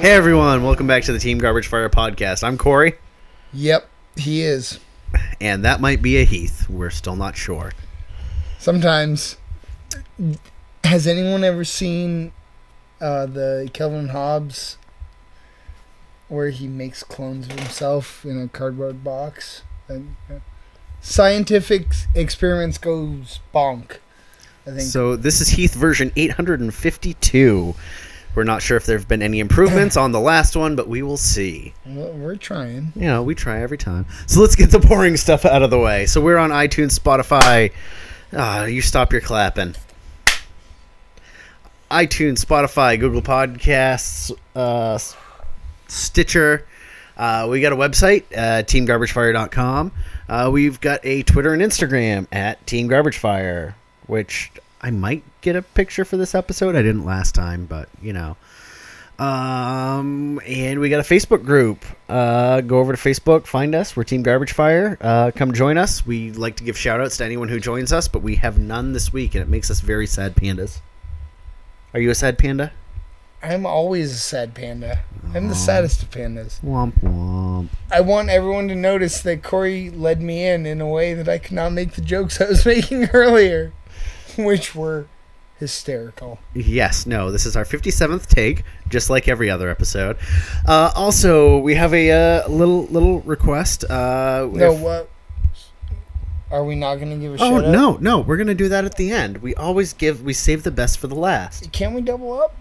Hey everyone, welcome back to the Team Garbage Fire podcast. I'm Kory. Yep, he is. And that might be a Heath. We're still not sure. Sometimes. Has anyone ever seen the Kelvin Hobbes where he makes clones of himself in a cardboard box? And, scientific experiments goes bonk, I think. So this is Heath version 852. We're not sure if there have been any improvements on the last one, but we will see. Well, we're trying. You know, we try every time. So let's get the boring stuff out of the way. So we're on iTunes, Spotify. You stop your clapping. iTunes, Spotify, Google Podcasts, Stitcher. We got a website, teamgarbagefire.com. We've got a Twitter and Instagram at Team Garbage Fire, which I might get a picture for this episode. I didn't last time, but, you know. And we got a Facebook group. Go over to Facebook, find us. We're Team Garbage Fire. Come join us. We like to give shout-outs to anyone who joins us, but we have none this week, and it makes us very sad pandas. Are you a sad panda? I'm always a sad panda. I'm the saddest of pandas. Womp womp. I want everyone to notice that Kory led me in a way that I could not make the jokes I was making earlier, which were hysterical. Yes, no, this is our 57th take, just like every other episode. Also, we have a little request. Are we not going to give a shout out? No, we're going to do that at the end. We save the best for the last. Can't we double up?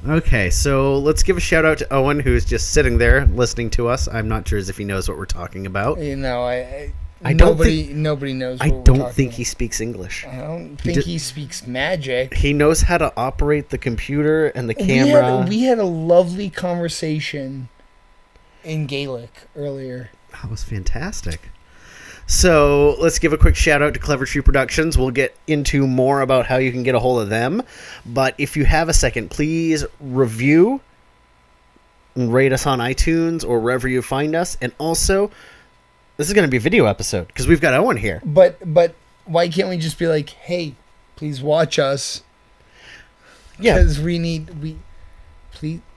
Okay, so let's give a shout out to Owen, who's just sitting there listening to us. I'm not sure as if he knows what we're talking about. You know, nobody knows what I we're don't talking think about. he speaks English. I don't think he speaks magic. He knows how to operate the computer and the camera. We had a lovely conversation in Gaelic earlier. That was fantastic. So let's give a quick shout out to Clever Tree Productions. We'll get into more about how you can get a hold of them. But if you have a second, please review and rate us on iTunes or wherever you find us. And also, this is going to be a video episode because we've got Owen here. But why can't we just be like, hey, please watch us? Yeah. Because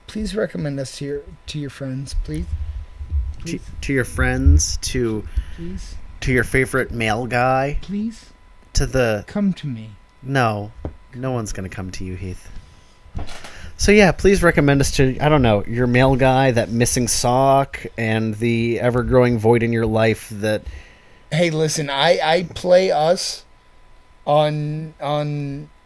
please recommend us to your friends, please. To your friends, to your favorite male guy. Please. Come to me. No one's going to come to you, Heath. So yeah, please recommend us to, I don't know, your male guy, that missing sock, and the ever-growing void in your life that... Hey, listen, I play us on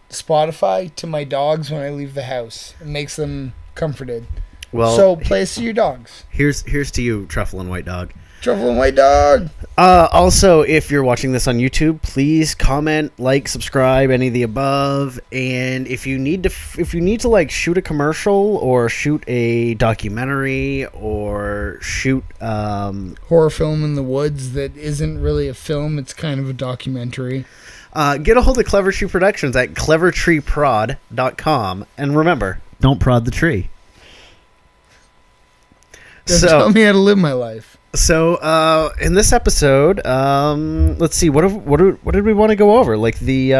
Spotify to my dogs when I leave the house. It makes them comforted. Well, so play us to your dogs. Here's to you, Truffle and White Dog. Truffle and White Dog! Also, if you're watching this on YouTube, please comment, like, subscribe, any of the above. And if you need to like shoot a commercial or shoot a documentary or shoot horror film in the woods that isn't really a film, it's kind of a documentary. Get a hold of Clever Tree Productions at clevertreeprod.com. And remember, don't prod the tree. Don't tell me how to live my life. So, in this episode, let's see, what did we want to go over? Like the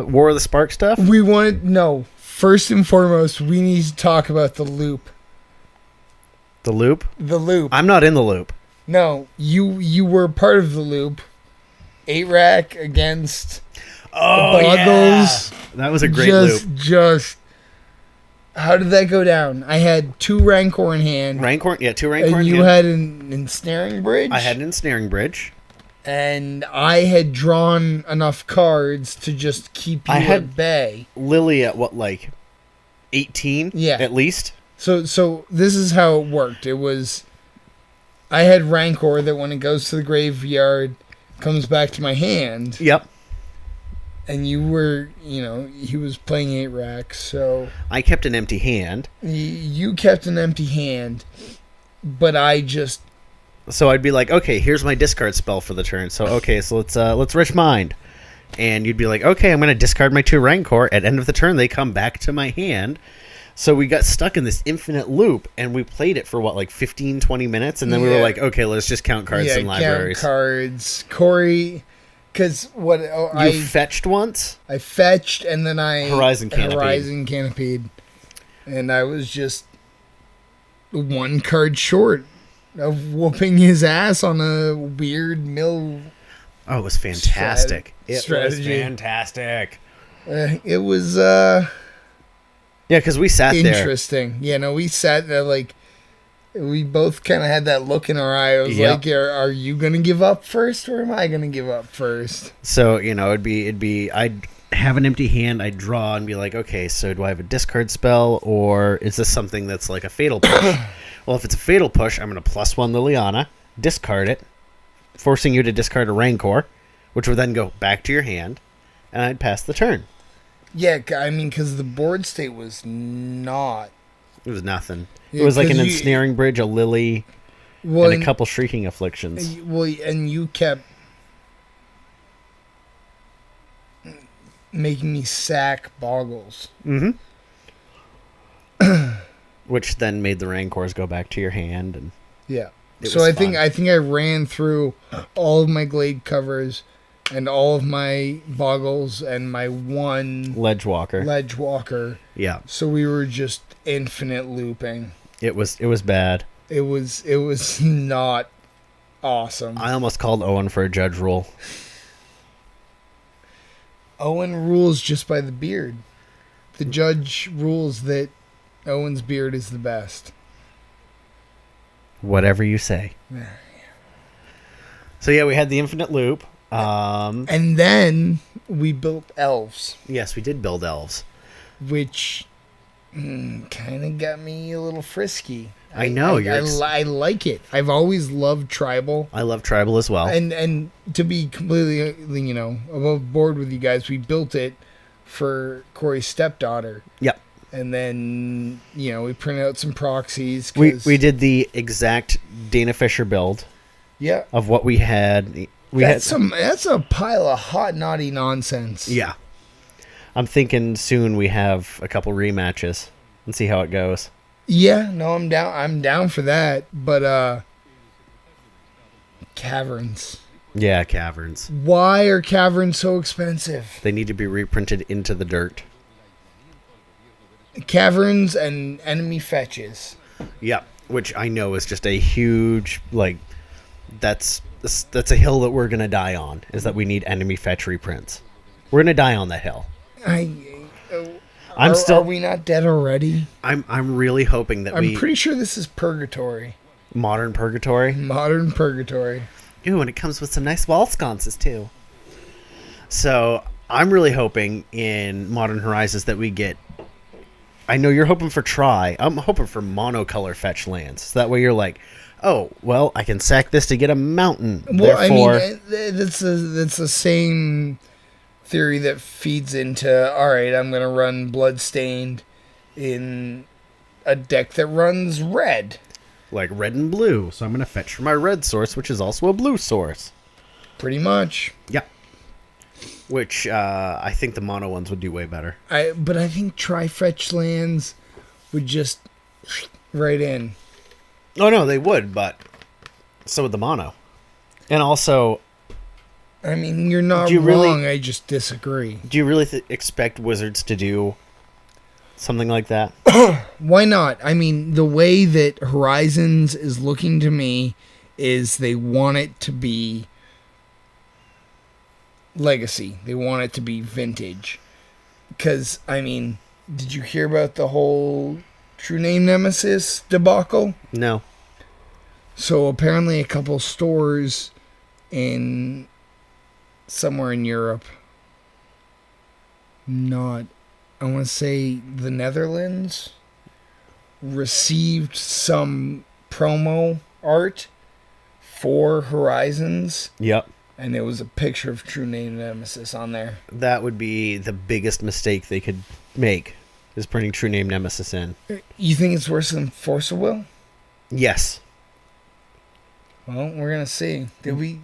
War of the Spark stuff? First and foremost, we need to talk about the loop. The loop? The loop. I'm not in the loop. No, you were part of the loop. 8-rack against Buggles. Yeah. That was a great loop. How did that go down? I had 2 Rancor in hand. 2 Rancor in hand. And you had an ensnaring bridge? I had an ensnaring bridge. And I had drawn enough cards to just keep you at bay. Lily at what, like 18? Yeah. At least? So this is how it worked. It was, I had Rancor that when it goes to the graveyard, comes back to my hand. Yep. And you were, he was playing 8-rack, so... I kept an empty hand. You kept an empty hand, but I just... So I'd be like, okay, here's my discard spell for the turn. So, okay, so let's Rich Mind. And you'd be like, okay, I'm going to discard my 2 Rancor. At end of the turn, they come back to my hand. So we got stuck in this infinite loop, and we played it for, 15, 20 minutes? And then we were like, okay, let's just count cards in libraries. Count cards. Kory... Because you fetched once? I fetched, and then I Horizon Canopied. And I was just one card short of whooping his ass on a weird mill. Oh, it was fantastic. Strategy. It was fantastic. It was Yeah, because we sat there. interesting. Yeah, no, we sat there like we both kind of had that look in our eye. It was Yep. like, are you gonna give up first, or am I gonna give up first? So, it'd be I'd have an empty hand, I'd draw and be like, okay, so do I have a discard spell, or is this something that's like a fatal push? Well, if it's a fatal push, I'm going to +1 Liliana, discard it, forcing you to discard a Rancor, which would then go back to your hand, and I'd pass the turn. Yeah, I mean, because the board state was not. It was nothing. Yeah, It was like 'cause an you- ensnaring bridge, a Lily, Well, and a couple shrieking afflictions. Well, and you kept making me sack Boggles. Mm-hmm. Which then made the Rancors go back to your hand, and Yeah. It So was I think fun. I ran through all of my Glade covers and all of my Boggles and my one Ledgewalker. Ledge Walker. Yeah, So we were just infinite looping. it was bad. It was not awesome. I almost called Owen for a judge rule. Owen rules just by the beard. The judge rules that Owen's beard is the best. Whatever you say. Yeah. So yeah, we had the infinite loop. And then we built elves, Yes, we did build elves. which kind of got me a little frisky. I know, I like it. I've always loved tribal. I love tribal as well. And to be completely, above board with you guys, we built it for Kory's stepdaughter. Yep. And then, we printed out some proxies. We did the exact Dana Fisher build Yeah. of what we had. That's a pile of hot, naughty nonsense. Yeah. I'm thinking soon we have a couple rematches and see how it goes. Yeah, no, I'm down. I'm down for that. But caverns. Yeah, caverns. Why are caverns so expensive? They need to be reprinted into the dirt. Caverns and enemy fetches. Yep. Which I know is just a huge, that's a hill that we're going to die on, is that we need enemy fetch reprints. We're going to die on that hill. Are we not dead already? I'm really hoping that I'm pretty sure this is purgatory. Modern Purgatory. Modern purgatory. Ooh, and it comes with some nice wall sconces too. So I'm really hoping in Modern Horizons that we get. I know you're hoping for I'm hoping for monocolor fetch lands. So that way you're like, oh, well, I can sack this to get a mountain. Well, Therefore, I mean, that's the same theory that feeds into, all right, I'm going to run Bloodstained in a deck that runs red. like red and blue. So I'm going to fetch from my red source, which is also a blue source. Pretty much. Yeah. Which I think the mono ones would do way better. But I think tri-fetch lands would just right in. Oh, no, they would, but so would the mono. And also, I mean, you're not Do you wrong. really- I just disagree. do you really expect Wizards to do something like that? Why not? I mean, the way that Horizons is looking to me is they want it to be legacy. They want it to be vintage. Because, I mean, did you hear about the whole True Name Nemesis debacle? No. So apparently a couple stores in somewhere in Europe, I want to say the Netherlands, received some promo art for Horizons, Yep. and there was a picture of True Name Nemesis on there. That would be the biggest mistake they could make, is printing True Name Nemesis in. You think it's worse than Force of Will? Yes. Well, we're gonna see. Did we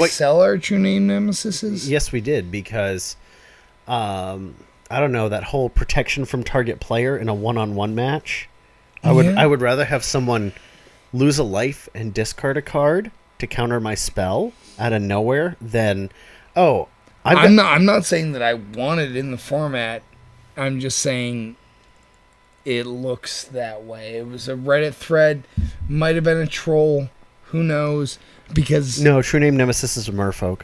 sell our True Name Nemesises? Yes, we did, because I don't know, that whole protection from target player in a one-on-one match. I would rather have someone lose a life and discard a card to counter my spell out of nowhere than I'm not saying that I want it in the format. I'm just saying it looks that way. It was a Reddit thread, might have been a troll, who knows? Because No, true name Nemesis is a merfolk.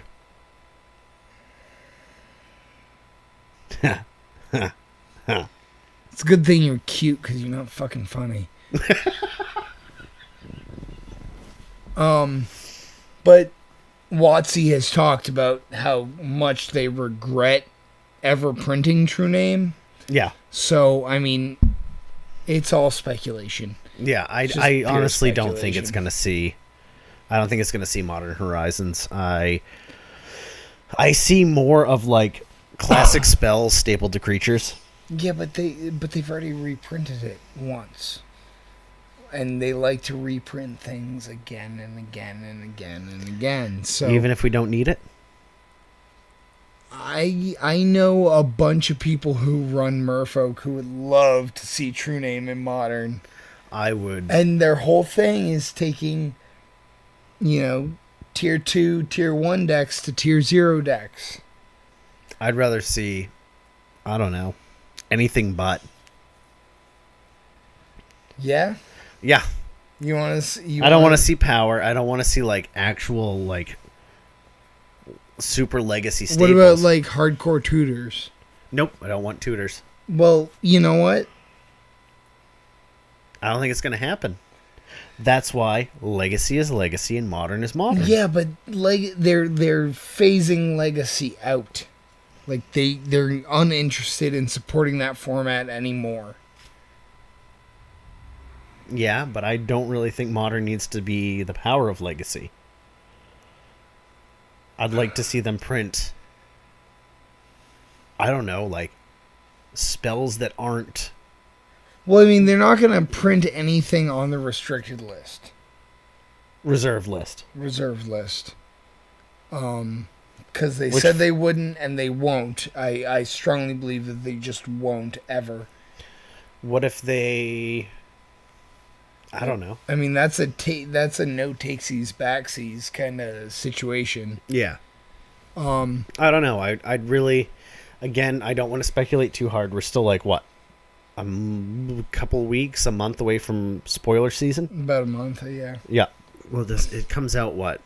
it's a good thing you're cute because you're not fucking funny. But WotC has talked about how much they regret ever printing True Name. Yeah. So, I mean, it's all speculation. Yeah, I honestly don't think it's going to see... I don't think it's going to see Modern Horizons. I see more of, like, classic spells stapled to creatures. Yeah, but they've already reprinted it once. And they like to reprint things again and again and again and again. So even if we don't need it? I know a bunch of people who run Merfolk who would love to see True Name in Modern. I would. And their whole thing is taking, tier 2, tier 1 decks to tier 0 decks. I'd rather see, I don't know, anything but. Yeah? Yeah. You want to see... I don't want to see power. I don't want to see, like, actual, like, super legacy staples. What about, like, hardcore tutors? Nope, I don't want tutors. Well, you know what? I don't think it's going to happen. That's why legacy is legacy and modern is modern. Yeah, but they're phasing legacy out. Like they're uninterested in supporting that format anymore. Yeah, but I don't really think modern needs to be the power of legacy. I'd like to see them print, I don't know, like spells that aren't... Well, I mean, they're not going to print anything on the restricted list. Reserve list. Because they said they wouldn't, and they won't. I strongly believe that they just won't ever. What if they... I don't know. I mean, that's a no takesies backsies kind of situation. Yeah. I don't know. I'd really... Again, I don't want to speculate too hard. We're still like, what? A couple weeks, a month away from spoiler season? About a month, yeah. Yeah. Well, it comes out what?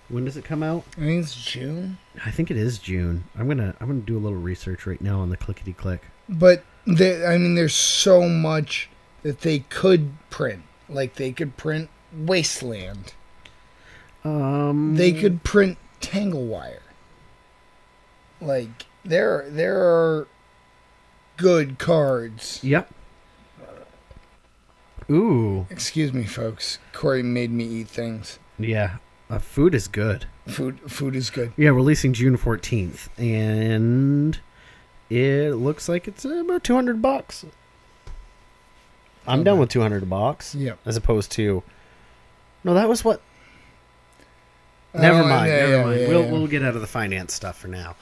When does it come out? I think it's June. I think it is June. I'm gonna do a little research right now on the clickety click. But there's so much that they could print. Like they could print Wasteland. They could print Tanglewire. Like there are good cards. Yep. Ooh. Excuse me, folks. Kory made me eat things. Yeah. Food is good. Food is good. Yeah, releasing June 14th, and it looks like it's about $200. I'm done with $200. Yeah. As opposed to, no, that was what. Never mind. We'll get out of the finance stuff for now,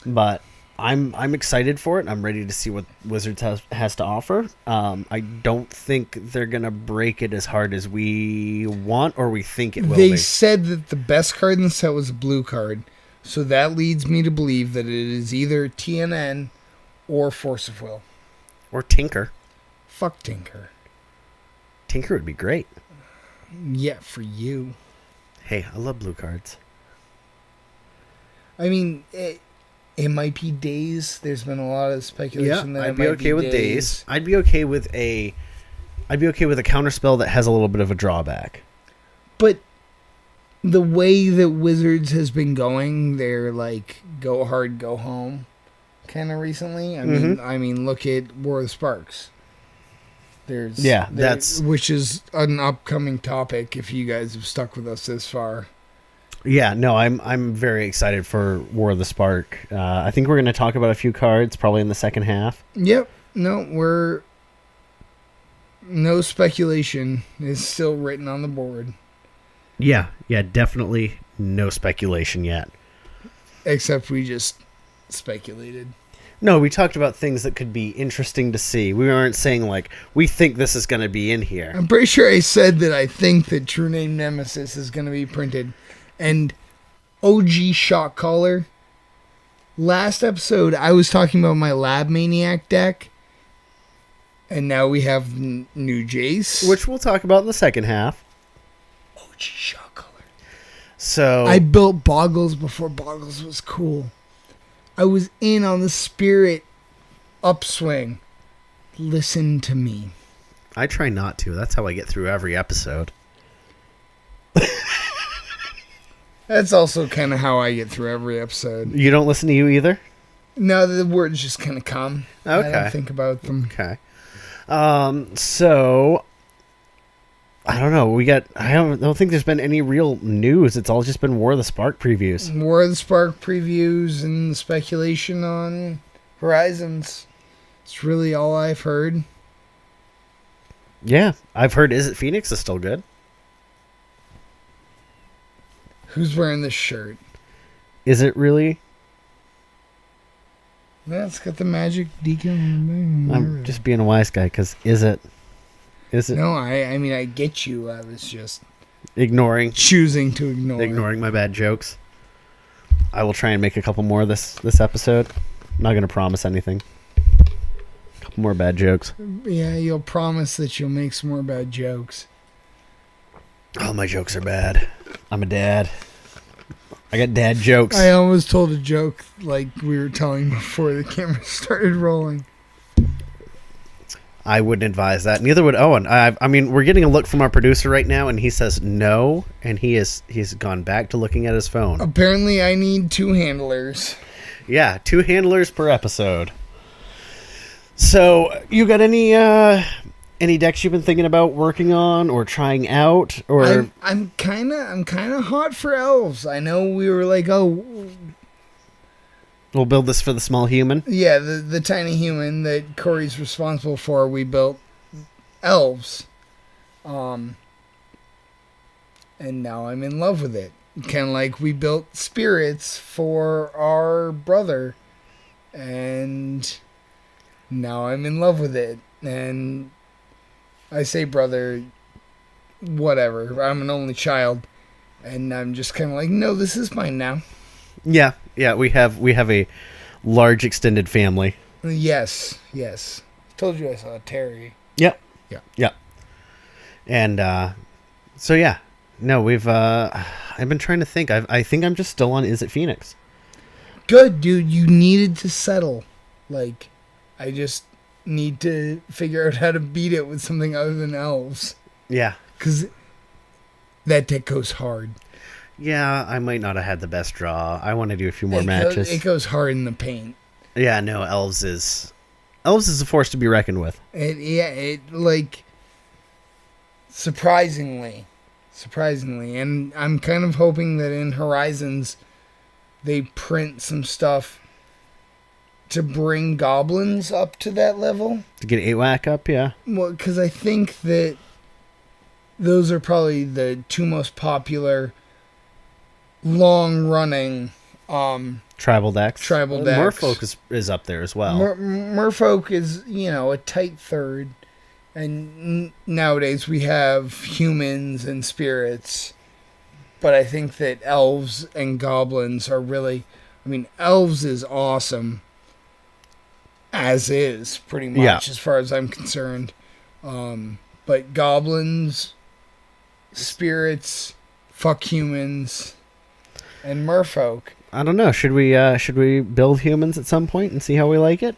but I'm excited for it. I'm ready to see what Wizards has to offer. I don't think they're going to break it as hard as we want or we think it will be. They said that the best card in the set was a blue card, so that leads me to believe that it is either TNN or Force of Will. Or Tinker. Fuck Tinker. Tinker would be great. Yeah, for you. Hey, I love blue cards. I mean... It might be days. There's been a lot of speculation that I'd be okay with days. I'd be okay with a counterspell that has a little bit of a drawback. But the way that Wizards has been going, they're like go hard, go home, kind of recently. I mean, look at War of the Sparks. Which is an upcoming topic if you guys have stuck with us this far. Yeah, no, I'm very excited for War of the Spark. I think we're going to talk about a few cards probably in the second half. Yep. No speculation is still written on the board. Yeah, definitely no speculation yet. Except we just speculated. No, we talked about things that could be interesting to see. We aren't saying, like, we think this is going to be in here. I'm pretty sure I said that I think that True Name Nemesis is going to be printed. And OG Shock Collar. Last episode, I was talking about my Lab Maniac deck. And now we have new Jace. which we'll talk about in the second half. OG shot color. So I built Boggles before Boggles was cool. I was in on the spirit upswing. Listen to me. I try not to. That's how I get through every episode. That's also kind of how I get through every episode. You don't listen to you either? No, the words just kind of come. Okay. I don't think about them. Okay. So I don't know. I don't think there's been any real news. It's all just been War of the Spark previews. War of the Spark previews and speculation on Horizons. It's really all I've heard. Yeah, I've heard Is It Phoenix is still good. Who's wearing this shirt? Is it really? Yeah, it's got the magic decal. I'm just being a wise guy because is it? No, I mean, I get you. I was just Ignoring choosing to ignore. my bad jokes. I will try and make a couple more this episode. I'm not going to promise anything. A couple more bad jokes. Yeah, you'll promise that you'll make some more bad jokes. All my jokes are bad. I'm a dad. I got dad jokes. I almost told a joke like we were telling before the camera started rolling. I wouldn't advise that. Neither would Owen. I mean, we're getting a look from our producer right now, and he says no, and he's gone back to looking at his phone. Apparently, I need 2 handlers. Yeah, 2 handlers per episode. So, you got any decks you've been thinking about working on or trying out, or I'm kind of hot for elves. I know we were like, oh, we'll build this for the small human? yeah, the tiny human that Kory's responsible for. We built elves, and now I'm in love with it. Kind of like we built spirits for our brother, and now I'm in love with it. And I say brother, whatever. I'm an only child, and I'm just kind of like, no, this is mine now. Yeah, we have a large extended family. Yes. Told you I saw Terry. Yep. Yeah. And so yeah, no, I've been trying to think. I think I'm just still on Is It Phoenix. Good, dude. You needed to settle. Like, I just need to figure out how to beat it with something other than elves. Yeah. Because that deck goes hard. Yeah, I might not have had the best draw. I want to do a few more matches. It goes hard in the paint. Yeah, no, Elves is a force to be reckoned with. It like surprisingly, and I'm kind of hoping that in Horizons they print some stuff to bring goblins up to that level. To get 8-whack up, yeah. Well, because I think that those are probably the 2 most popular long-running tribal decks. Merfolk is up there as well. Merfolk is, a tight third. And nowadays we have humans and spirits. But I think that elves and goblins are really... I mean, elves is awesome. As is, pretty much, as far as I'm concerned. But goblins, spirits, fuck humans, and merfolk. I don't know. Should we build humans at some point and see how we like it?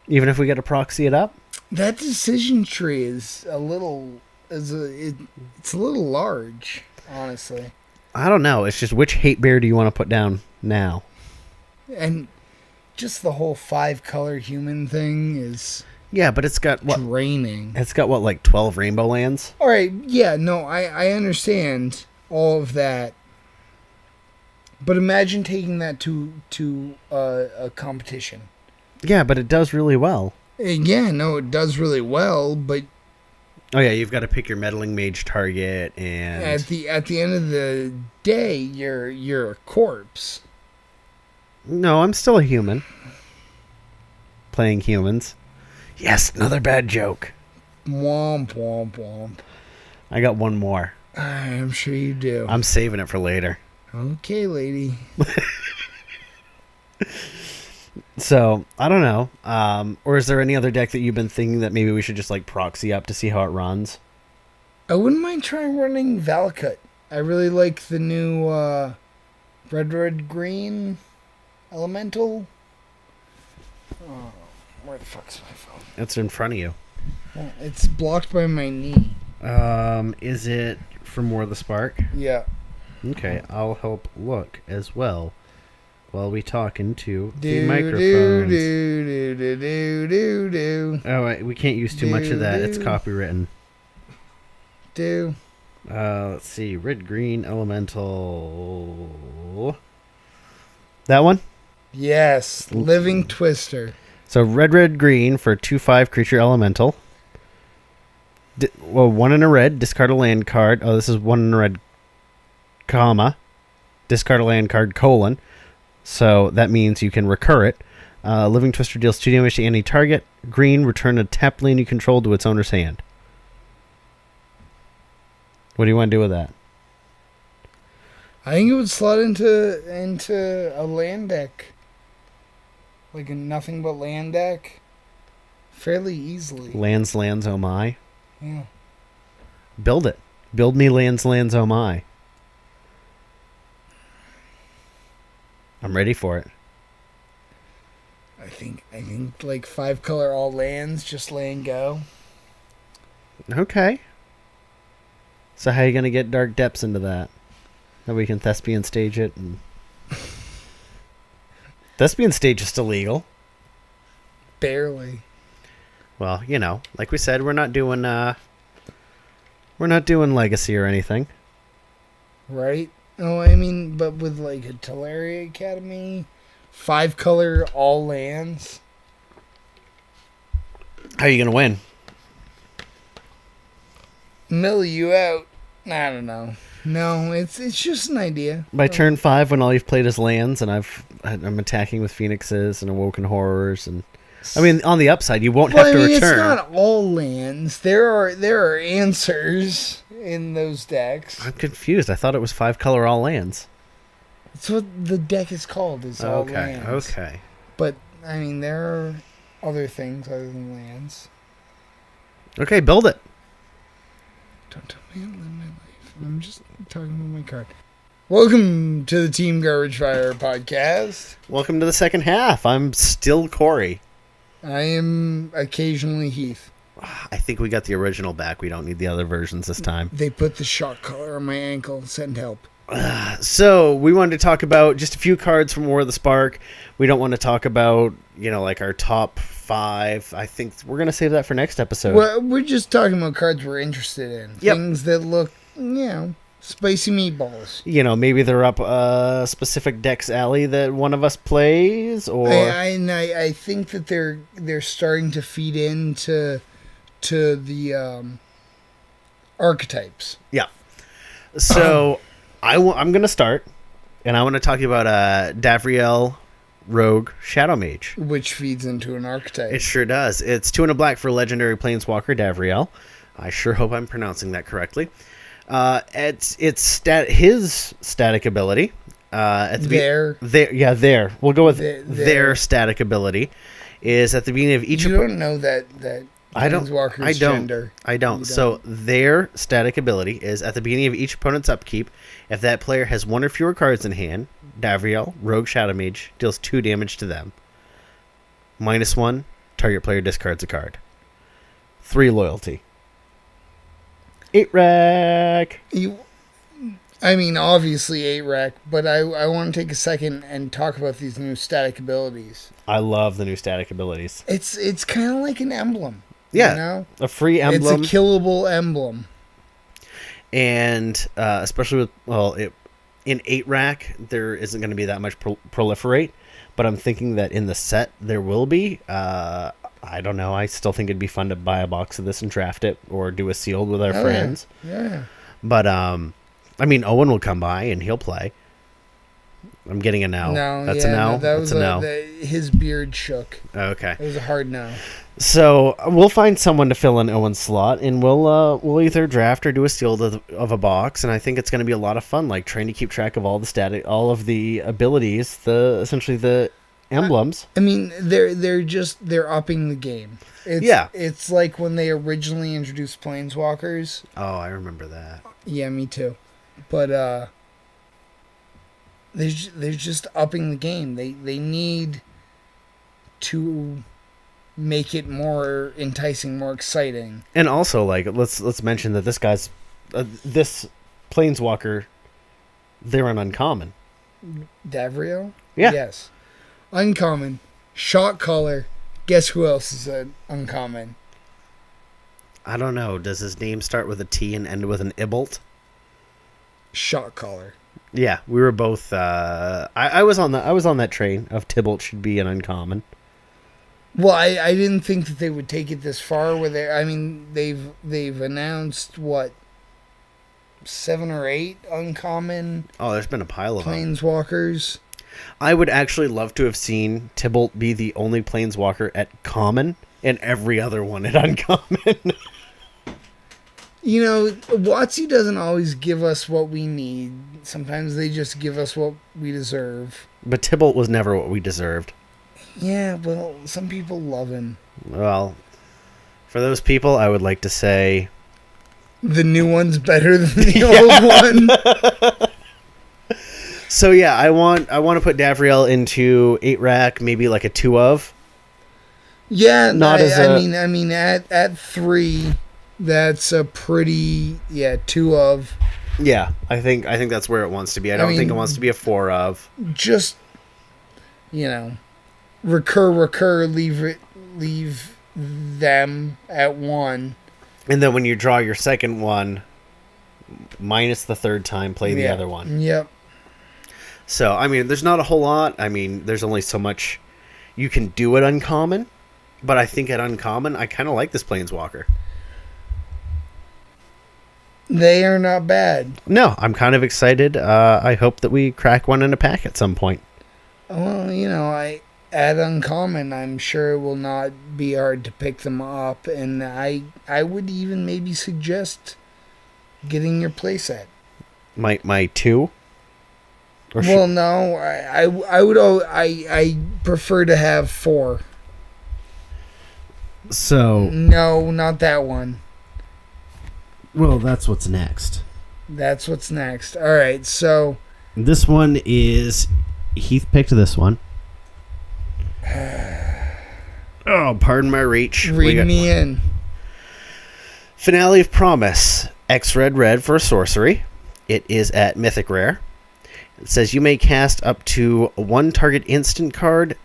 Even if we get to proxy it up? That decision tree is a little large, honestly. I don't know. It's just which hate bear do you want to put down now? And just the whole 5-color human thing is... Yeah, but it's got what? Draining. It's got what, like 12 rainbow lands? All right, yeah, no, I understand all of that. But imagine taking that to a competition. Yeah, but it does really well. Yeah, no, it does really well, but... Oh yeah, you've got to pick your meddling mage target, and... At the end of the day, you're a corpse. No, I'm still a human. Playing humans. Yes, another bad joke. Womp, womp, womp. I got one more. I'm sure you do. I'm saving it for later. Okay, lady. So, I don't know. Or is there any other deck that you've been thinking that maybe we should just like proxy up to see how it runs? I wouldn't mind trying running Valakut. I really like the new red green elemental. Oh, where the fuck's my phone? It's in front of you. It's blocked by my knee. Is it from War of the Spark? Yeah. Okay, I'll help look as well while we talk into the microphones. Oh, we can't use too much of that. It's copywritten. Let's see. Red, green, elemental. That one? Yes. Living Twister. So red, green for 2/5 creature elemental. One in a red, discard a land card. Oh, this is one in a red, comma. Discard a land card, colon. So that means you can recur it. Living Twister deals 2 damage to any target. Green, return a tapped land you control to its owner's hand. What do you want to do with that? I think it would slot into a land deck. Like a nothing but land deck. Fairly easily. Lands, oh my. Yeah. Build it. Build me lands, oh my. I'm ready for it. I think like 5 color all lands, just land go. Okay. So how are you going to get Dark Depths into that? That we can Thespian stage it and... Thespian stage is still legal. Barely. Well, you know, like we said, we're not doing Legacy or anything. Right? Oh, I mean, but with like a Teleria Academy, 5 color all lands. How are you going to win? Mill you out. I don't know. No, it's just an idea. By turn 5, when all you've played is lands, and I'm attacking with Phoenixes and Awoken Horrors, and I mean, on the upside, you won't have to return. It's not all lands. There are answers in those decks. I'm confused. I thought it was 5 color all lands. That's what the deck is called. Is all lands. Okay. But I mean, there are other things other than lands. Okay, build it. Don't tell me how to live my life. I'm just talking about my card. Welcome to the Team Garbage Fire podcast. Welcome to the second half. I'm still Kory. I am occasionally Heath. I think we got the original back. We don't need the other versions this time. They put the shock collar on my ankle. Send help. So we wanted to talk about just a few cards from War of the Spark. We don't want to talk about, like our top 5. I think we're going to save that for next episode. Well, we're just talking about cards we're interested in. Yep. Things that look, spicy meatballs. Maybe they're up a specific deck's alley that one of us plays, or I think that they're starting to feed into the archetypes. Yeah. So I'm going to start, and I want to talk about Davriel Rogue Shadow Mage, which feeds into an archetype. It sure does. It's 2 and a black for legendary planeswalker Davriel. I sure hope I'm pronouncing that correctly. His static ability. There. We'll go with their static ability. Is at the beginning of each. You don't know that Planeswalker's gender. I don't. So their static ability is at the beginning of each opponent's upkeep. If that player has 1 or fewer cards in hand, Davriel, Rogue Shadow Mage, deals 2 damage to them. -1, target player discards a card. 3 loyalty. 8 rack. Obviously 8 rack, but I want to take a second and talk about these new static abilities. I love the new static abilities. It's kind of like an emblem. Yeah, a free emblem. It's a killable emblem. And especially with, in 8 rack, there isn't going to be that much proliferate, but I'm thinking that in the set there will be. I don't know. I still think it'd be fun to buy a box of this and draft it or do a sealed with our friends. Yeah. But, Owen will come by and he'll play. I'm getting a no. That's a no. That's a no. His beard shook. Okay. It was a hard no. So we'll find someone to fill in Owen's slot, and we'll either draft or do a sealed of a box. And I think it's going to be a lot of fun, like trying to keep track of all of the abilities, essentially the emblems. I mean, they're upping the game. It's like when they originally introduced Planeswalkers. Oh, I remember that. Yeah, me too. But they're just upping the game. They need to make it more enticing, more exciting. And also, like, let's mention that this Planeswalker, they're an uncommon. Davriel? Yeah. Yes. Uncommon. Shot caller. Guess who else is an uncommon? I don't know. Does his name start with a T and end with an Ibbolt? Shot caller. Yeah, we were both. I was on that train of Tybalt should be an uncommon. Well, I didn't think that they would take it this far. They've announced what, 7 or 8 uncommon. Oh, there's been a pile of Planeswalkers. I would actually love to have seen Tybalt be the only Planeswalker at common and every other one at uncommon. You know, WotC doesn't always give us what we need. Sometimes they just give us what we deserve. But Tybalt was never what we deserved. Yeah, well, some people love him. Well, for those people, I would like to say the new one's better than the old one. So yeah, I want to put Davriel into 8-rack, maybe like a 2 of. Yeah, I mean at 3, that's a pretty 2 of. Yeah, I think that's where it wants to be. I don't think it wants to be a 4 of. Just, recur, leave them at 1. And then when you draw your second one, minus the third time, play the other one. Yep. So, I mean, there's not a whole lot. I mean, there's only so much you can do at uncommon. But I think at uncommon, I kind of like this Planeswalker. They are not bad. No, I'm kind of excited. I hope that we crack one in a pack at some point. Well, at uncommon, I'm sure it will not be hard to pick them up. And I would even maybe suggest getting your playset. My 2? Well, no, I prefer to have 4. So no, not that one. Well, that's what's next. That's what's next. All right, so this one is Heath picked this one. Oh, pardon my reach. Read me in. Finale of Promise. X red for a sorcery. It is at Mythic Rare. It says you may cast up to 1 target instant card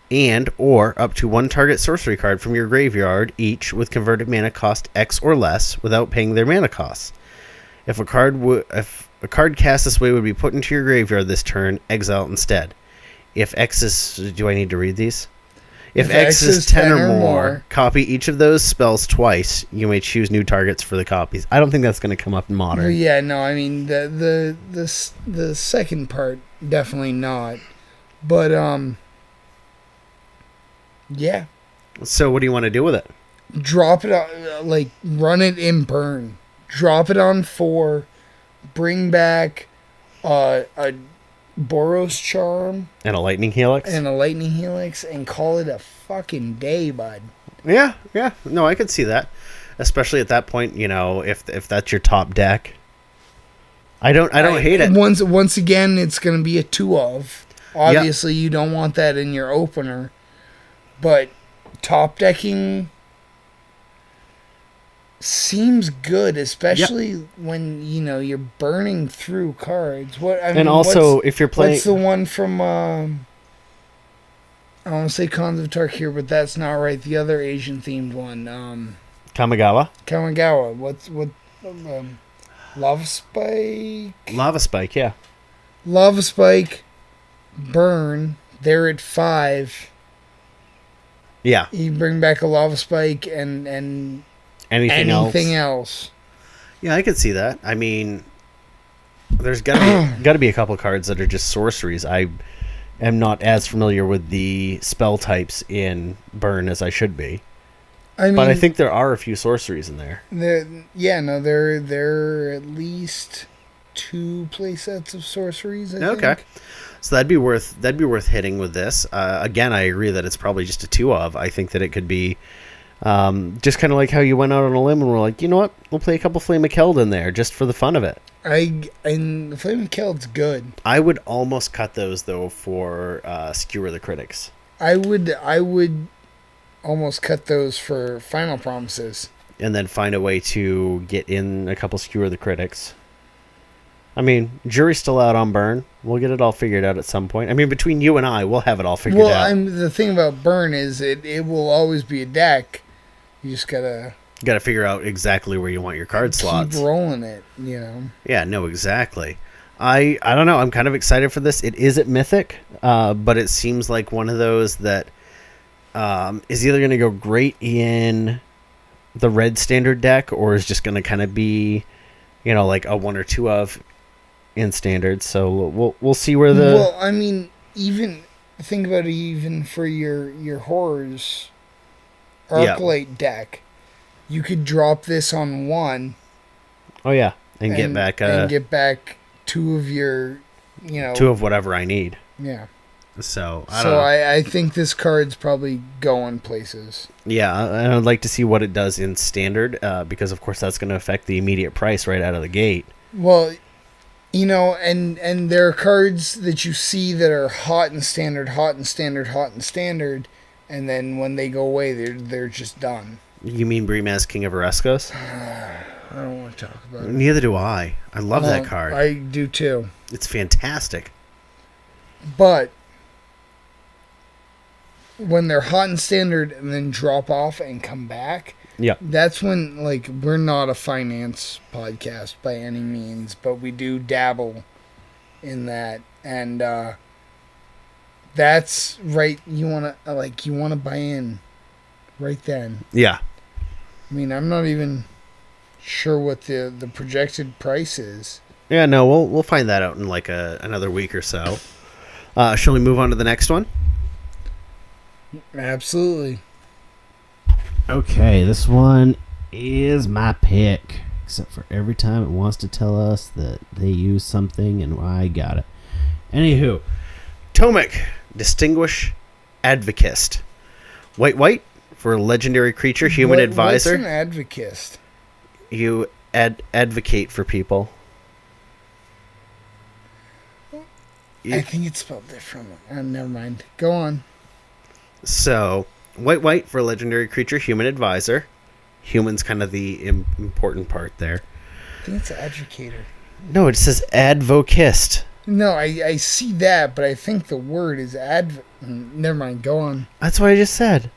and or up to 1 target sorcery card from your graveyard, each with converted mana cost X or less, without paying their mana costs. If a card cast this way would be put into your graveyard this turn, exile instead. If X is... Do I need to read these? If X is 10 or more, copy each of those spells twice. You may choose new targets for the copies. I don't think that's going to come up in Modern. Yeah, no, I mean, the second part, definitely not. But, yeah. So what do you want to do with it? Drop it on, run it in burn. Drop it on 4. Bring back a Boros Charm. And a Lightning Helix? And call it a fucking day, bud. Yeah. No, I could see that. Especially at that point, if that's your top deck. I don't hate it. Once again, it's going to be a 2 of. Obviously, You don't want that in your opener. But top decking seems good, especially when you're burning through cards. If you're playing, what's the one from? I want to say Khans of Tarkir, but that's not right. The other Asian themed one, Kamigawa. What? Lava Spike. Lava Spike, yeah. Lava Spike, burn. They're at 5. Yeah. You bring back a Lava Spike and anything else. Yeah, I could see that. I mean, there's got to be a couple cards that are just sorceries. I am not as familiar with the spell types in Burn as I should be. But I think there are a few sorceries in there. There are at least 2 play sets of sorceries. I Okay. think. So that'd be worth hitting with this. Again, I agree that it's probably just a 2 of. I think that it could be just kind of like how you went out on a limb and were like, you know what, we'll play a couple Flame of Keld in there just for the fun of it. And the Flame of Keld's good. I would almost cut those though for Skewer the Critics. I would almost cut those for Final Promises. And then find a way to get in a couple Skewer the Critics. I mean, jury's still out on Burn. We'll get it all figured out at some point. I mean, between you and I, we'll have it all figured out. Well, the thing about Burn is it will always be a deck. You just gotta figure out exactly where you want your card slots. Keep rolling it, you know. Yeah, no, exactly. I don't know. I'm kind of excited for this. It is at Mythic, but it seems like one of those that is either going to go great in the red standard deck or is just going to kind of be, you know, like a 1 or 2 of in standard. So we'll see where the... Well, I mean, even think about it. Even for your horrors Arclight deck, you could drop this on 1. Oh yeah, and get back 2 of your, 2 of whatever I need. Yeah. So I don't know. I think this card's probably going places. Yeah, I'd like to see what it does in standard, because of course that's going to affect the immediate price right out of the gate. Well, and there are cards that you see that are hot in standard, and then when they go away, they're just done. You mean Breemaz, King of Oreskos? I don't want to talk about it. Neither do I. I love that card. I do too. It's fantastic. But when they're hot in standard and then drop off and come back, yeah, that's when, like, we're not a finance podcast by any means, but we do dabble in that, and that's right. You want to buy in right then. Yeah. I mean, I'm not even sure what the projected price is. Yeah, no, we'll find that out in like another week or so. Shall we move on to the next one? Absolutely. Okay, this one is my pick. Except for every time it wants to tell us that they use something and I got it. Anywho, Tomek, Distinguished Advocist. White for a legendary creature, human advisor. What's an advocist? You advocate for people. I think it's spelled differently. Never mind. Go on. So, white for a legendary creature, human advisor. Human's kind of the important part there. I think it's an educator. No, it says advocist. No, I see that, but I think the word is Never mind. Go on. That's what I just said.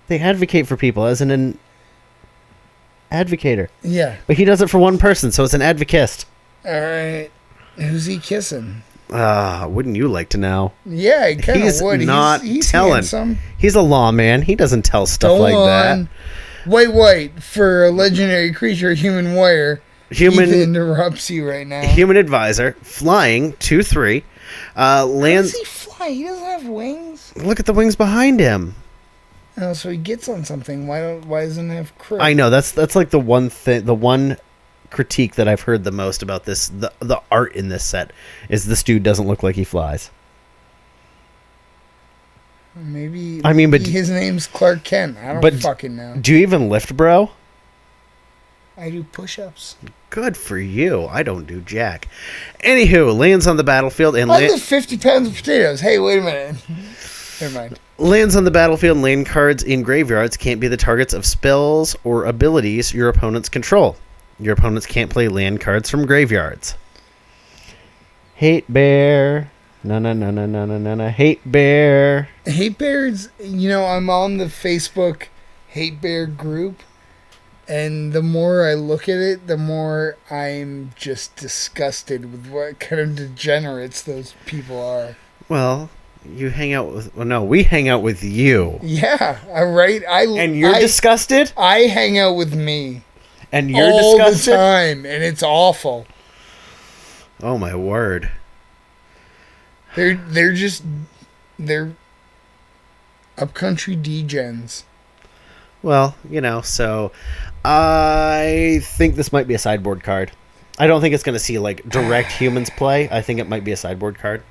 They advocate for people as in an advocator. Yeah. But he does it for one person, so it's an advocist. All right. Who's he kissing? Wouldn't you like to know? Yeah, I kind of would. He's not telling. Handsome. He's a lawman. He doesn't tell stuff like that. White for a legendary creature, human warrior. Human Heath interrupts you right now. Human advisor, flying 2/3. Lands. How does he fly? He doesn't have wings. Look at the wings behind him. Oh, so he gets on something. Why doesn't he have crew? I know that's like the one thing, the one critique that I've heard the most about this. The art in this set is this dude doesn't look like he flies. Maybe. I mean, but his name's Clark Kent. I don't fucking know. Do you even lift, bro? I do push-ups. Good for you. I don't do jack. Anywho, lands on the battlefield and I lift 50 pounds of potatoes. Hey, wait a minute. Never mind. Lands on the battlefield and land cards in graveyards can't be the targets of spells or abilities your opponents control. Your opponents can't play land cards from graveyards. Hate bear. No. Hate bear. Hate bears, I'm on the Facebook hate bear group, and the more I look at it, the more I'm just disgusted with what kind of degenerates those people are. Well, you hang out with... Well, no, we hang out with you. Yeah, right? And you're disgusted? I hang out with me. And you're all disgusted? All the time, and it's awful. Oh, my word. They're upcountry degens. Well, so I think this might be a sideboard card. I don't think it's going to see like direct humans play. I think it might be a sideboard card.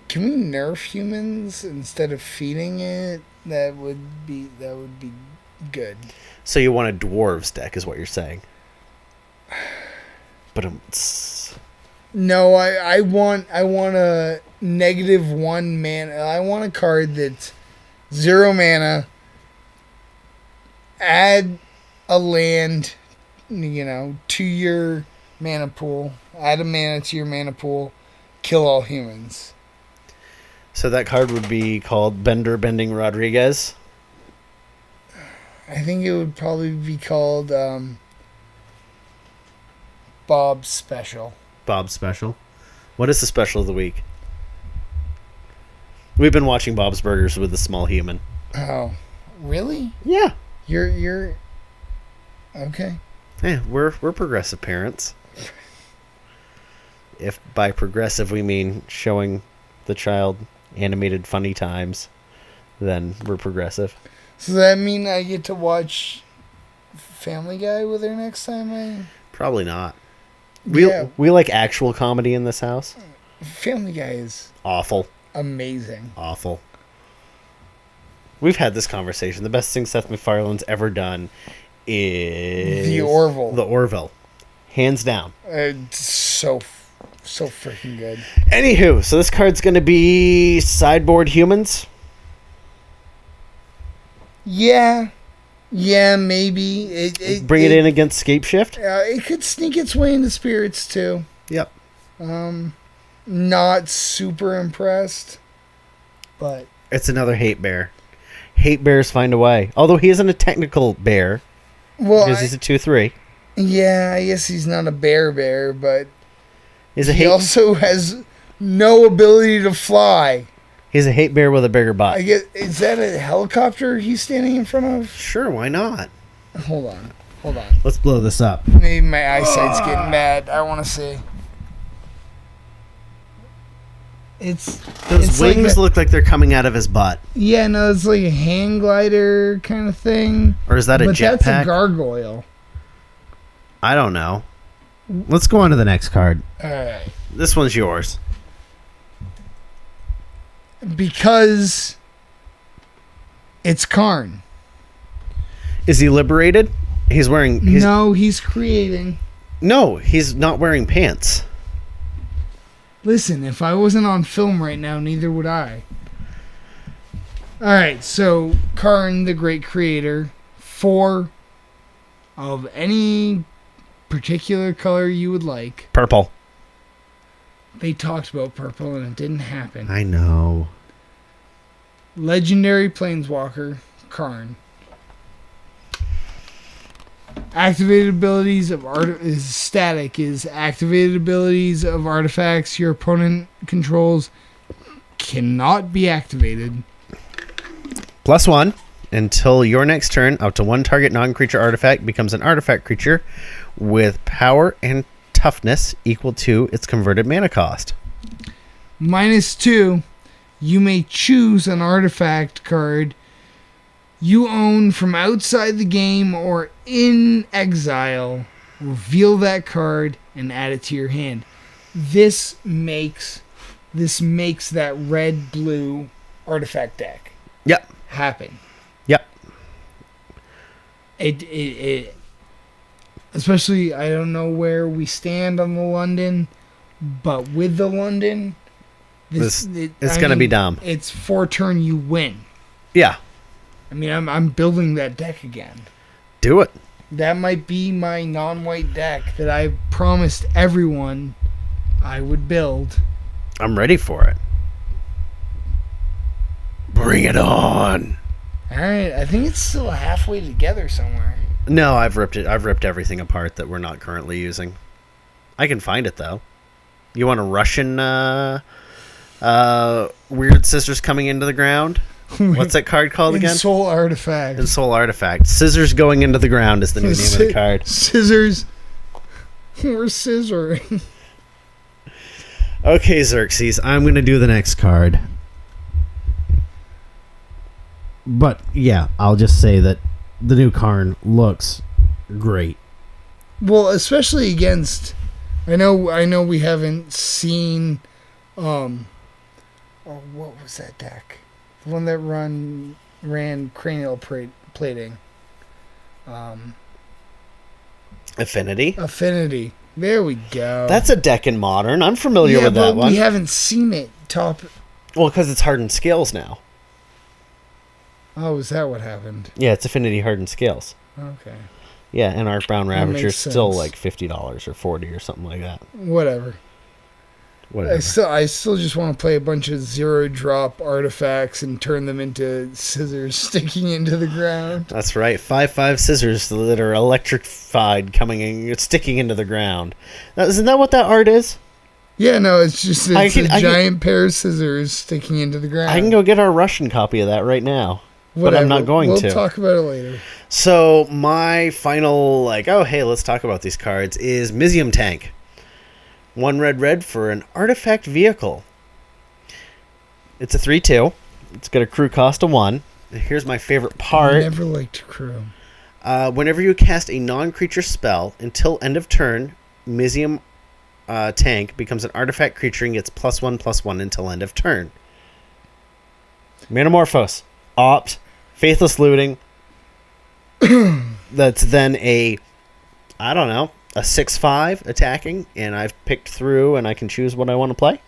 Can we nerf humans instead of feeding it? That would be good. So you want a dwarves deck, is what you're saying? But no, I want a -1 mana. I want a card that's 0 mana. Add a land, to your mana pool. Add a mana to your mana pool. Kill all humans. So that card would be called Bender Bending Rodriguez. I think it would probably be called Bob's Special. Bob's Special. What is the special of the week? We've been watching Bob's Burgers with the small human. Oh, really? Yeah. You're okay. Yeah, we're progressive parents. If by progressive we mean showing the child animated funny times, then we're progressive. So does that mean I get to watch Family Guy with her next time? Probably not. We like actual comedy in this house. Family Guy is awful. Amazing. Awful. We've had this conversation. The best thing Seth MacFarlane's ever done is The Orville. The Orville. Hands down. It's so freaking good. Anywho, so this card's going to be sideboard humans. Yeah, maybe. Bring it in against Scapeshift. It could sneak its way into spirits too. Yep. Not super impressed, but it's another hate bear. Hate bears find a way. Although he isn't a technical bear, because he's a 2/3. Yeah, I guess he's not a bear, but he also has no ability to fly. He's a hate bear with a bigger butt. Is that a helicopter he's standing in front of? Sure, why not? Hold on. Let's blow this up. Maybe my eyesight's getting bad. I want to see. Those wings look like they're coming out of his butt. Yeah, no, it's like a hang glider kind of thing. Or is that a jetpack? That's a gargoyle. I don't know. Let's go on to the next card. All right. This one's yours. Because it's Karn. Is he liberated? No, he's creating. No, he's not wearing pants. Listen, if I wasn't on film right now, neither would I. Alright, so Karn, the great creator, 4 of any particular color you would like. Purple. They talked about purple and it didn't happen. I know. Legendary Planeswalker, Karn. Activated abilities of is static. Is activated abilities of artifacts your opponent controls cannot be activated. +1 until your next turn. Up to 1 target non-creature artifact becomes an artifact creature with power and toughness equal to its converted mana cost. -2. You may choose an artifact card you own from outside the game or in exile. Reveal that card and add it to your hand. This makes that red-blue artifact deck. Yep. Happen. Yep. It especially, I don't know where we stand on the London, but with the London, it's going to be dumb. It's 4 turn you win. Yeah. I mean, I'm building that deck again. Do it. That might be my non-white deck that I promised everyone I would build. I'm ready for it. Bring it on. All right, I think it's still halfway together somewhere. No, I've ripped it. I've ripped everything apart that we're not currently using. I can find it though. You want a Russian weird scissors coming into the ground? What's that card called again? Soul Artifact. Soul Artifact. Scissors going into the ground is the new name of the card. Scissors. We're scissoring. Okay, Xerxes, I'm going to do the next card. But, yeah, I'll just say that the new Karn looks great. Well, especially against. I know. We haven't seen. Oh, what was that deck? The one that ran cranial plating. Affinity. There we go. That's a deck in Modern. I'm familiar with that one. We haven't seen it top. Well, because it's hardened scales now. Oh, is that what happened? Yeah, it's Affinity hardened scales. Okay. Yeah, and our Brown Ravager's makes still sense. like $50 or $40 or something like that. Whatever. I still just want to play a bunch of 0-drop artifacts and turn them into scissors sticking into the ground. That's right. 5/5 scissors that are electrified sticking into the ground. Now, isn't that what that art is? Yeah, no, it's a giant pair of scissors sticking into the ground. I can go get our Russian copy of that right now. Whatever. But I'm not going to. We'll talk about it later. So my final, hey, let's talk about these cards, is Mizium Tank. 1 red for an artifact vehicle. It's a 3/2. It's got a crew cost of 1. And here's my favorite part. I never liked crew. Whenever you cast a non-creature spell until end of turn, Mizium Tank becomes an artifact creature and gets +1/+1 until end of turn. Metamorphose. Opt. Faithless Looting. That's then a 6/5 attacking, and I've picked through and I can choose what I want to play.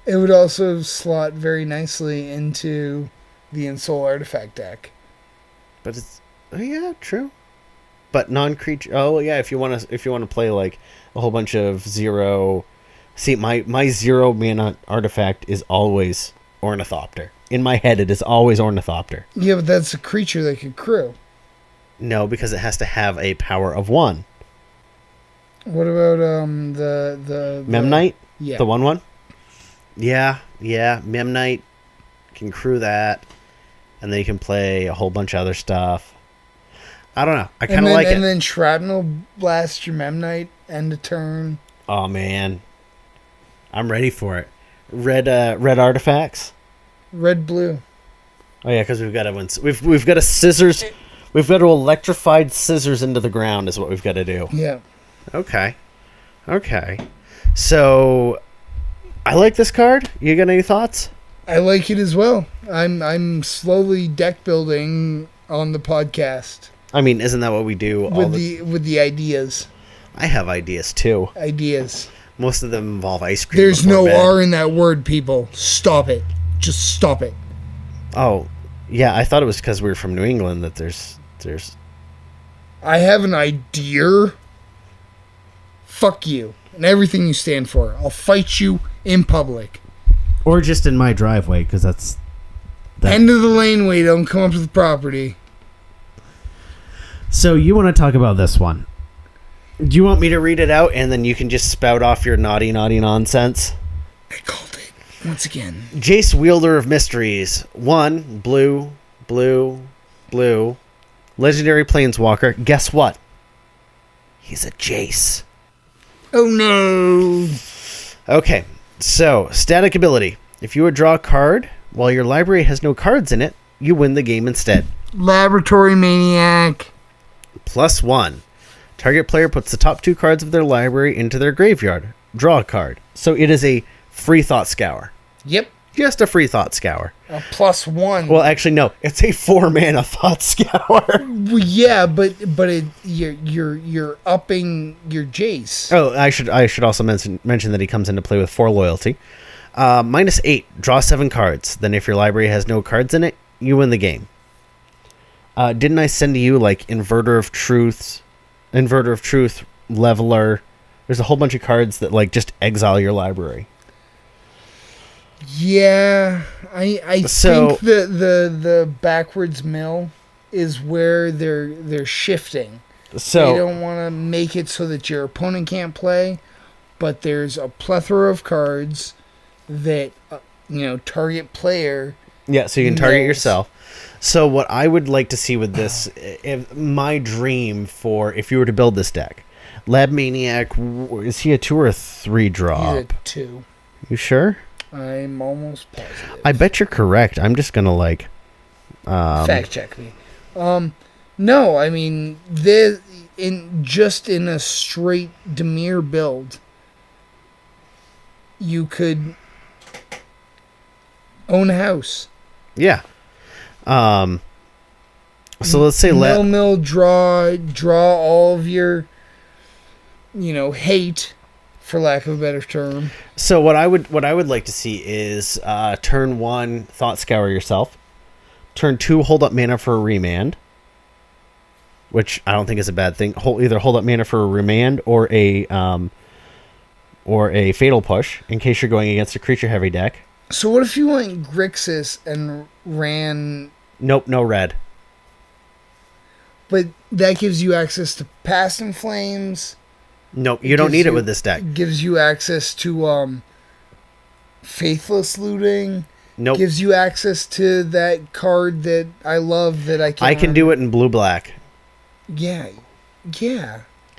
It would also slot very nicely into the Ensoul Artifact deck. But it's true. But non-creature. Oh yeah, if you want to play like a whole bunch of 0. See, my 0 mana artifact is always Ornithopter. In my head, it is always Ornithopter. Yeah, but that's a creature that could crew. No, because it has to have a power of 1. What about the Memnite? Yeah. The 1/1? Yeah. Memnite can crew that, and then you can play a whole bunch of other stuff. I don't know. I kind of like it. And then Shrapnel blast your Memnite end of turn. Oh man, I'm ready for it. Red artifacts. Red blue. Oh yeah, because we've got a scissors. We've got to electrified scissors into the ground is what we've got to do. Yeah. Okay. So, I like this card. You got any thoughts? I like it as well. I'm slowly deck building on the podcast. I mean, isn't that what we do? With the ideas. I have ideas too. Ideas. Most of them involve ice cream. There's no bed. R in that word, people. Stop it. Just stop it. Oh, yeah. I thought it was because we were from New England that there's. I have an idea. Fuck you and everything you stand for. I'll fight you in public. Or just in my driveway, because that's... End of the laneway, don't come up to the property. So you want to talk about this one. Do you want me to read it out, and then you can just spout off your naughty nonsense? I called it. Once again. Jace, Wielder of Mysteries. 1, blue. Legendary Planeswalker. Guess what? He's a Jace. Oh no. Okay, so static ability. If you would draw a card while your library has no cards in it, you win the game instead. Laboratory Maniac. +1. Target player puts the top 2 cards of their library into their graveyard. Draw a card. So it is a free thought scour. Yep. Just a free thought scour. A +1. Well, actually, no. It's a 4-mana thought scour. Well, yeah, but you're upping your Jace. Oh, I should also mention that he comes into play with 4 loyalty. -8. Draw 7 cards. Then if your library has no cards in it, you win the game. Didn't I send to you like Inverter of Truth, Leveler? There's a whole bunch of cards that like just exile your library. Yeah, I think the backwards mill is where they're shifting. So they don't want to make it so that your opponent can't play, but there's a plethora of cards that target player. Yeah, so you can target yourself. So what I would like to see with this, my dream for if you were to build this deck, Lab Maniac, is he a 2 or a 3 drop? He's a 2. You sure? I'm almost positive. I bet you're correct. I'm just gonna fact check me. No, I mean in a straight Dimir build, you could own a house. Yeah. So let's say mill draw all of your, hate, for lack of a better term. So what I would like to see is turn 1 Thought Scour yourself. Turn 2 hold up mana for a remand, which I don't think is a bad thing. Either hold up mana for a remand or a fatal push in case you're going against a creature heavy deck. So what if you went Grixis and ran? Nope, no red. But that gives you access to Past in Flames. Nope, you don't need it with this deck. Gives you access to Faithless Looting. Nope. Gives you access to that card that I love that I can. I can do it in blue-black. Yeah.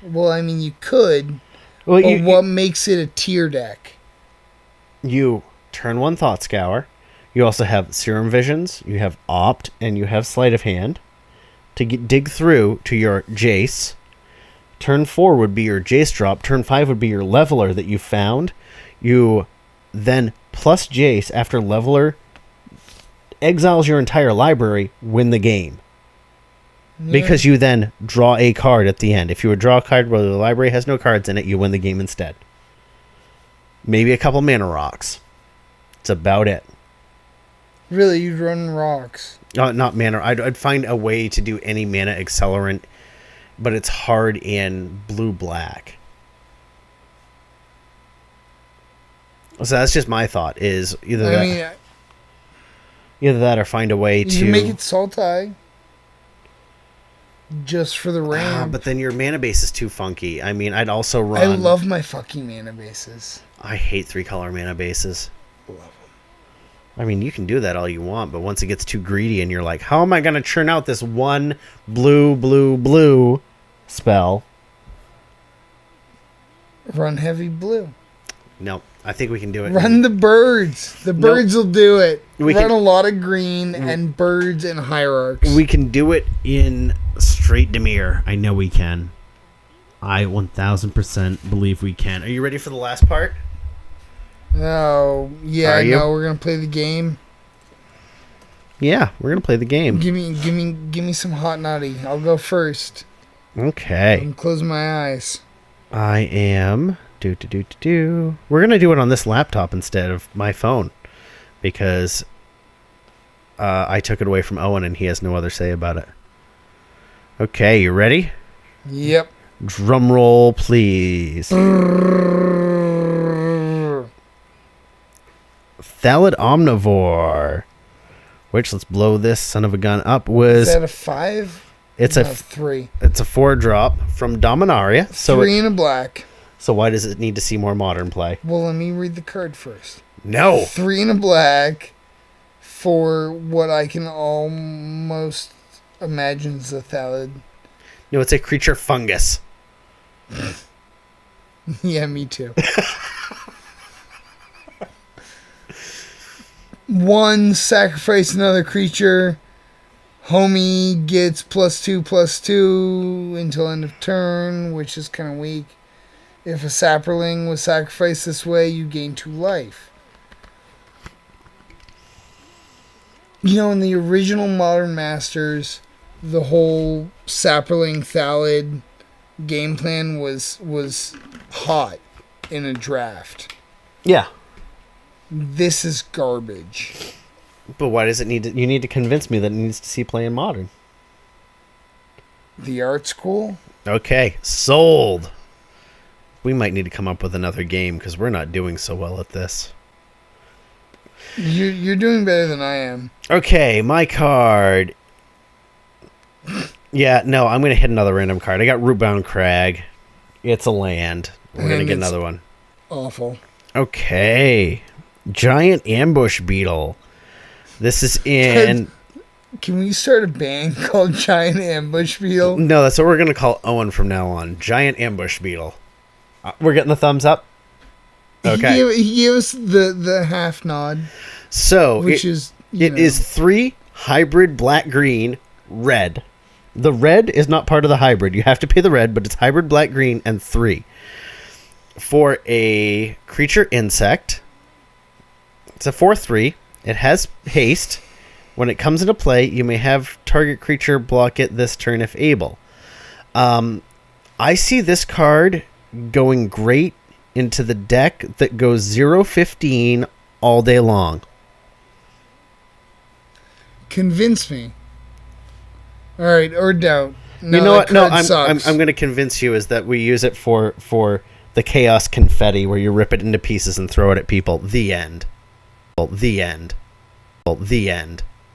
Well, I mean, you could. Well, but what makes it a tier deck? You turn 1 Thought Scour. You also have Serum Visions. You have Opt, and you have Sleight of Hand to dig through to your Jace. Turn 4 would be your Jace drop. Turn 5 would be your Leveler that you found. You then plus Jace after Leveler exiles your entire library, win the game. Yeah. Because you then draw a card at the end. If you would draw a card where the library has no cards in it, you win the game instead. Maybe a couple mana rocks. That's about it. Really, you'd run rocks? Not mana. I'd find a way to do any mana accelerant, but it's hard in blue-black. So that's just my thought. Is either that or find a way to make it Sultai. Just for the ramp. But then your mana base is too funky. I mean, I'd also run. I love my fucking mana bases. I hate 3-color mana bases. Love them. I mean, you can do that all you want, but once it gets too greedy and you're like, how am I going to churn out this one blue spell? Run heavy blue. No, I think we can do it. Run the birds. The birds will do it. Run a lot of green Mm. and birds and hierarchs. We can do it in straight Dimir. I know we can. I 1000% believe we can. Are you ready for the last part? Oh, yeah, no, we're going to play the game. Yeah, we're going to play the game. Give me some hot naughty. I'll go first. Okay. I'm closing my eyes. I am... We're going to do it on this laptop instead of my phone. Because I took it away from Owen and he has no other say about it. Okay, you ready? Yep. Drum roll, please. Thallid Omnivore. Which, let's blow this son of a gun up, was... Is that a 5? It's no, a 3. It's a 4-drop from Dominaria. So 3 and a black. So why does it need to see more modern play? Well, let me read the card first. No. 3 and a black for what I can almost imagine is a Thallid. No, it's a creature fungus. Yeah, me too. 1, sacrifice another creature. Homie gets +2/+2 until end of turn, which is kind of weak. If a sapperling was sacrificed this way, you gain 2 life. In the original Modern Masters, the whole sapperling Thallid game plan was hot in a draft. Yeah. This is garbage. But why does it need to... You need to convince me that it needs to see play in modern. The art's cool. Okay, sold. We might need to come up with another game because we're not doing so well at this. You're doing better than I am. Okay, my card. Yeah, no, I'm going to hit another random card. I got Rootbound Crag. It's a land. We're going to get another one. Awful. Okay. Giant Ambush Beetle. This is in... Can we start a band called Giant Ambush Beetle? No, that's what we're going to call Owen from now on. Giant Ambush Beetle. We're getting the thumbs up? Okay. He gave us the half nod. So, which is... It is 3 hybrid black-green red The red is not part of the hybrid. You have to pay the red, but it's hybrid black green and 3. For a creature insect, it's a 4/3. It has haste. When it comes into play, you may have target creature block it this turn if able. I see this card going great into the deck that goes 0-15 all day long. Convince me. All right, or don't. No, you know what? No, I'm sucks. going to convince you is that we use it for the chaos confetti, where you rip it into pieces and throw it at people. The end. The end. The end.